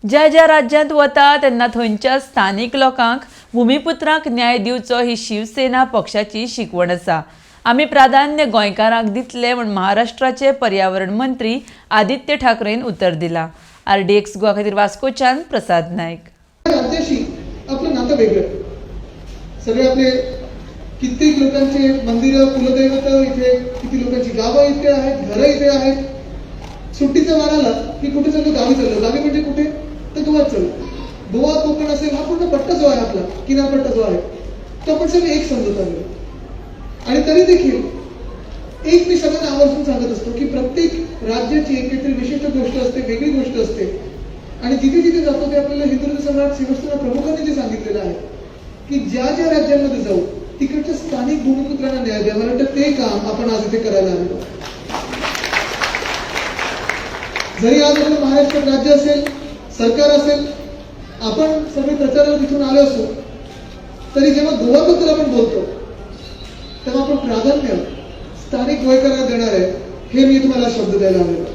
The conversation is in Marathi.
ज्या ज्या राज्यांत वता तेन्ना थंयच्या स्थानीक लोकांक भूमिपुत्रांक न्याय दिवचो ही शिवसेना पक्षाची शिकवण आसा। आमी प्राधान्य गोंयकारांक दितले म्हूण महाराष्ट्राचे पर्यावरण मंत्री आदित्य ठाकरेन उतर दिला। RDX गोवा खातीर वास्कोच्यान प्रसाद नायक। राज्याशी आपलं नातं वेगळं, सगळे आपले कित्येक लोकांचे मंदिरं कुलदैवत इथे, किती लोकांची गावं इथे आहेत, घरं इथे आहेत। सुट्टीचा वार आला की कुठे चाललो? गावी चाललो। गावी म्हणजे कुठे? तर गोवात चाललो। गोवा कोकण असेल, हा पूर्ण पट्टा जो आहे आपला किनारपट्टा जो आहे तो आपण सगळे एक समजत आलो। आणि तरी देखील एक मी सगळ्यांना आवर्जून सांगत असतो की प्रत्येक राज्याची एक काहीतरी विशिष्ट गोष्ट असते, वेगळी गोष्ट असते। आणि जिथे जिथे जातो ते आपल्याला हिंदू सम्राट श्रीकृष्ण प्रमुखांनी जे सांगितलेलं आहे की ज्या ज्या राज्यांमध्ये जाऊ तिकडच्या स्थानिक भूमिपुत्रांना न्याय द्या। मला वाटतं ते काम आपण आज इथे करायला आलो। जरी आज आपलं महाराष्ट्र राज्य असेल, सरकार असेल, आपण सगळे प्रचाराला तिथून आलो असो, तरी जेव्हा गोवाबद्दल आपण बोलतो तेव्हा आपण प्राधान्य स्थानिक गोयकरांना देणार आहे, हे मी तुम्हाला शब्द द्यायला आलेलो।